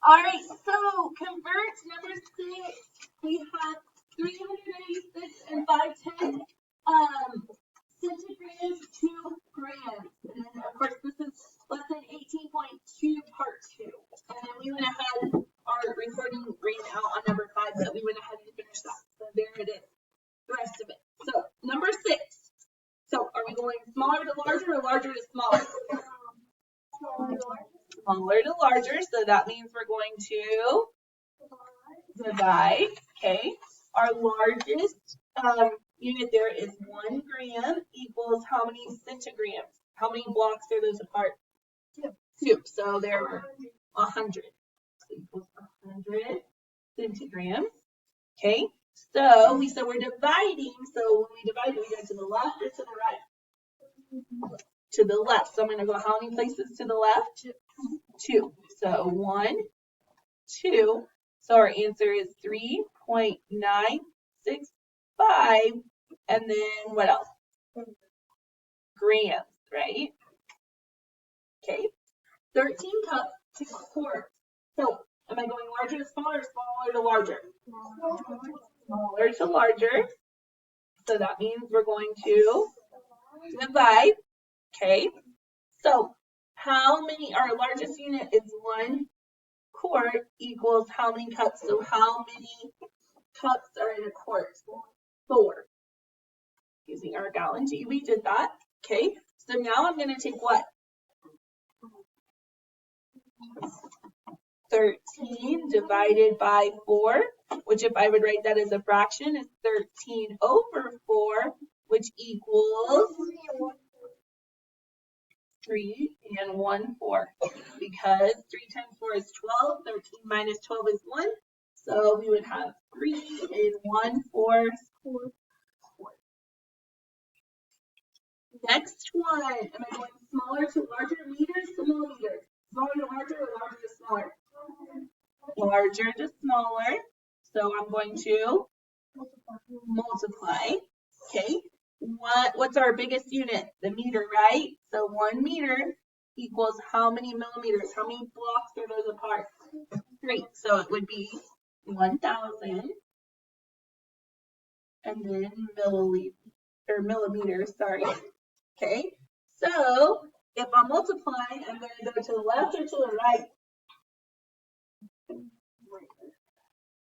All right, so convert number 6. We have 386 and 510 centigrams to grams. And then, of course, this is lesson 18.2, part 2. And then we went ahead, our recording ran out on number 5, but we went ahead and finished that. So there it is, the rest of it. So number 6. So are we going smaller to larger or larger to smaller? Smaller to larger, so that means we're going to divide, okay? Our largest unit there is 1 gram equals how many centigrams? How many blocks are those apart? 2. So there are 100. So equals 100 centigrams, okay? So we said we're dividing, so when we divide, we go to the left or to the right? To the left. So I'm going to go how many places to the left? 2. So 1, 2. So our answer is 3.965. And then what else? Grams, right? Okay. 13 cups to quart. So am I going larger to smaller or smaller to larger? Smaller to larger. So that means we're going to divide. Okay. So how many, our largest unit is 1 quart equals how many cups? So how many cups are in a quart? 4. Using our gallon G, we did that. Okay, so now I'm going to take what? 13 divided by 4, which if I would write that as a fraction is 13 over 4, which equals 3 and 1/4, because 3 times 4 is 12, 13 minus 12 is 1, so we would have 3 and 1/4. Next one, am I going smaller to larger, meters to millimeters? Smaller to larger or larger to smaller? Larger to smaller, so I'm going to multiply, okay? What's our biggest unit? The meter, right? So 1 meter equals how many millimeters? How many blocks are those apart? 3. So it would be 1,000 and then millimeters, sorry. Okay, so if I'm multiplying, I'm going to go to the left or to the right?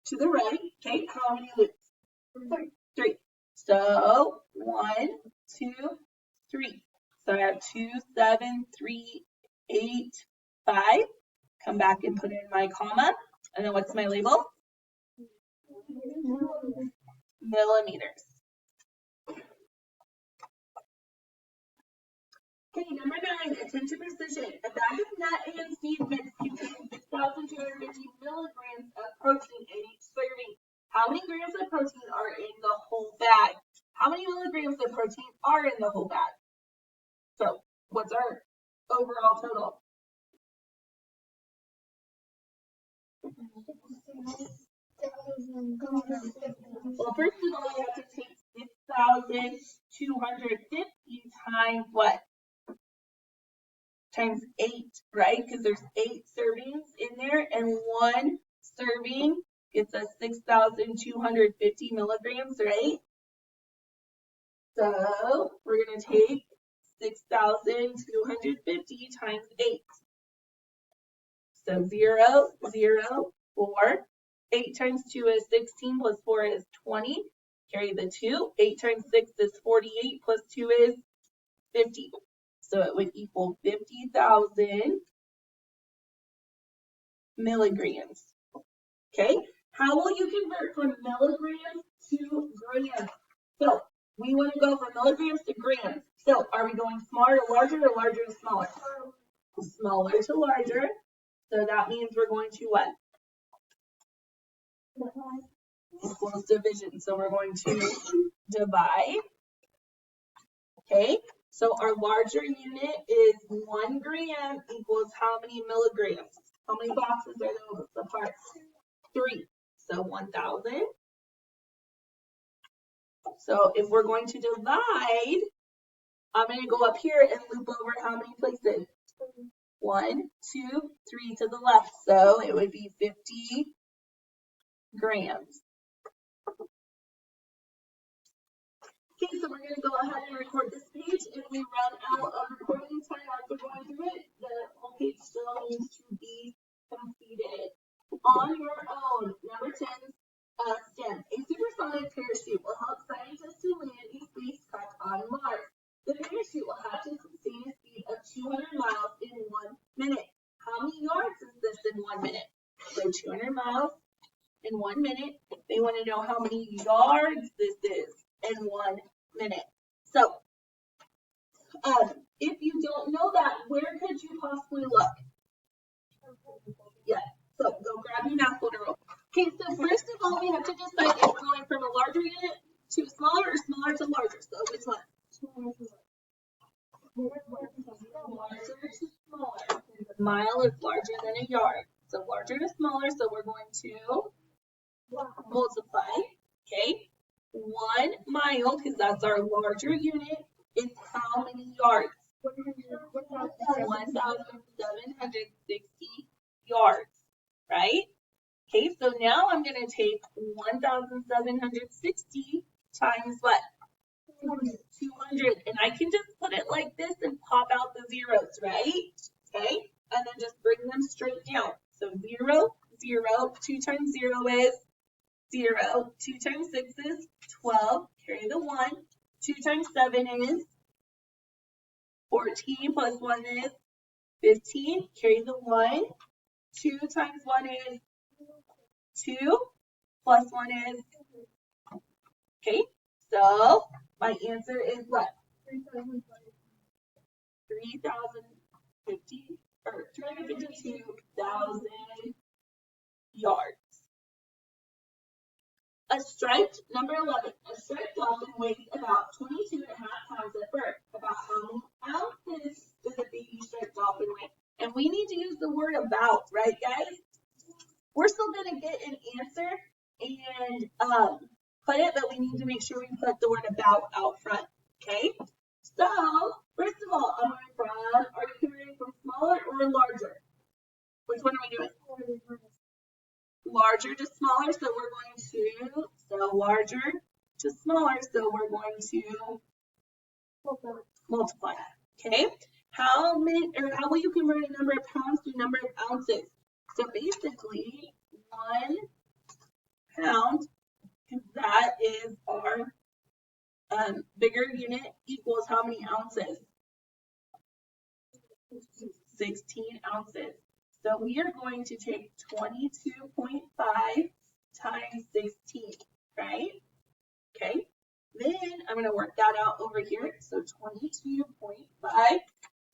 To the right, okay, how many loops? 3. So 1, 2, 3. So I have 2, 7, 3, 8, 5. Come back and put in my comma. And then what's my label? Millimeters. Okay, number 9, attention precision. A bag of nut and seed mix contains 6,250 milligrams of protein in each serving. How many grams of protein are in the whole bag? How many milligrams of protein are in the whole bag? So, what's our overall total? Well, first of all, you have to take 6,250 times what? Times 8, right? Because there's 8 servings in there, and 1 serving gets us 6,250 milligrams, right? So we're going to take 6,250 times 8. So 0, 0, 4. 8 times 2 is 16 plus 4 is 20. Carry the 2. 8 times 6 is 48 plus 2 is 50. So it would equal 50,000 milligrams. Okay, how will you convert from milligrams to grams? So we want to go from milligrams to grams. So are we going smaller to larger or larger to smaller? Smaller to larger. So that means we're going to what? Equals division. So we're going to divide. Okay. So our larger unit is 1 gram equals how many milligrams? How many boxes are those apart? 3. So 1,000. So if we're going to divide, I'm going to go up here and loop over how many places? 1, 2, 3 to the left. So it would be 50 grams. Okay, so we're going to go ahead and record this page. If we run out of recording time after going through it, the whole page still needs to be completed. On your own, number 10, STEM. A supersonic parachute will help scientists to land a spacecraft on Mars. The parachute will have to sustain a speed of 200 miles in 1 minute. How many yards is this in 1 minute? So 200 miles in 1 minute. They want to know how many yards this is in 1 minute. So, if you don't know that, where could you possibly look? Yeah, so go grab your math folder. Okay, so first of all, we have to decide if we're going from a larger unit to smaller or smaller to larger. So which one? Larger to smaller. A mile is larger than a yard. So larger to smaller, so we're going to multiply. Okay, 1 mile, because that's our larger unit, is how many yards? 1,760 yards, right? Okay, so now I'm going to take 1,760 times what? 200. And I can just put it like this and pop out the zeros, right? Okay, and then just bring them straight down. So 0, 0, 2 times 0 is 0, 2 times 6 is 12, carry the 1, 2 times 7 is 14, plus 1 is 15, carry the 1, 2 times 1 is 2, plus 1 is, okay, so my answer is what? 352,000 yards. A striped, number 11, a striped dolphin weighs about 22.5 pounds at birth. About how many ounces does a baby striped dolphin weigh? And we need to use the word about, right, guys? We're still going to get an answer and put it, but we need to make sure we put the word about out front, okay? So, first of all, are you converting from smaller or larger? Which one are we doing? Larger to smaller, so we're going to, so larger to smaller, so we're going to multiply, okay? How will you convert a number of pounds to a number of ounces? So basically, 1 pound, because that is our bigger unit, equals how many ounces? 16 ounces. So we are going to take 22.5 times 16, right? Okay. Then I'm going to work that out over here. So 22.5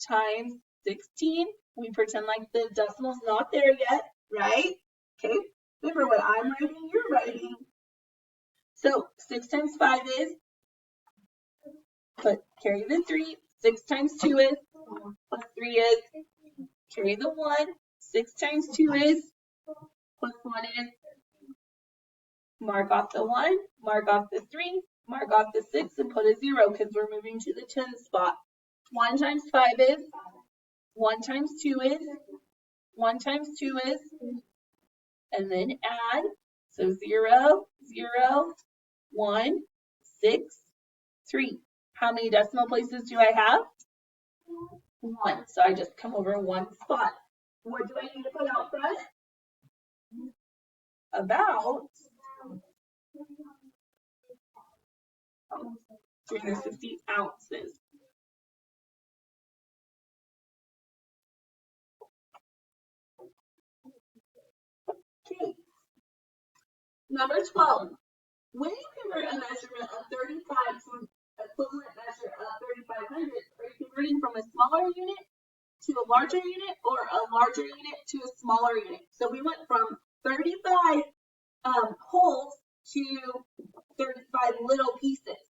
times 16. We pretend like the decimal's not there yet, right? Okay. Remember what I'm writing, you're writing. So 6 times 5 is, carry the 3. 6 times 2 is, plus 3 is, carry the 1. 6 times 2 is, plus 1 is, mark off the 1, mark off the 3, mark off the 6, and put a 0 because we're moving to the 10 spot. 1 times 5 is, 1 times 2 is, 1 times 2 is, and then add, so 0, 0, 1, 6, 3. How many decimal places do I have? 1. So I just come over 1 spot. What do I need to put out front? About 350 ounces. Okay. Number 12. When you convert a measurement of 35 to an equivalent measure of 3,500, are you converting from a smaller unit to a larger unit or a larger unit to a smaller unit? So we went from 35 wholes to 35 little pieces.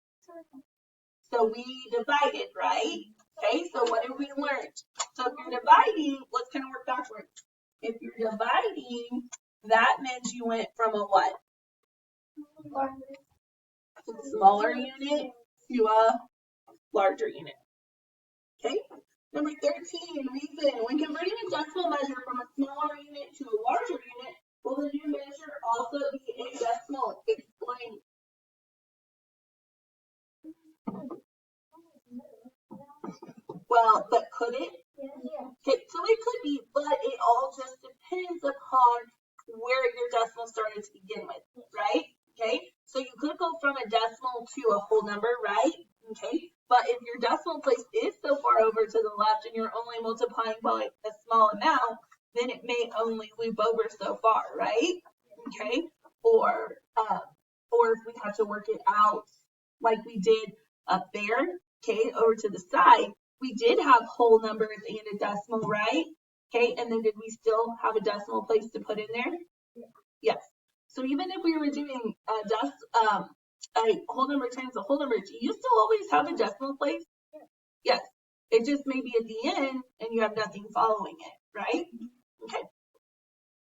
So we divided, right? Okay, so what have we learned? So if you're dividing, let's kind of work backwards. If you're dividing, that meant you went from a what? A smaller unit to a larger unit. Okay, Number 13, reason. When converting a decimal measure from a smaller unit to a larger unit, will the new measure also be a decimal? Explain. Well, but could it? Okay, so it could be, but it all just depends upon where your decimal started to begin with, right? Okay, so you could go from a decimal to a whole number, right? Okay, but if your decimal place is so far over to the left and you're only multiplying by a small amount, then it may only loop over so far, right? Okay, or if we have to work it out like we did up there, okay, over to the side, we did have whole numbers and a decimal, right? Okay, and then did we still have a decimal place to put in there? Yes. So even if we were doing a whole number times a whole number, do you still always have a decimal place? Yes. It just may be at the end and you have nothing following it, right? Okay.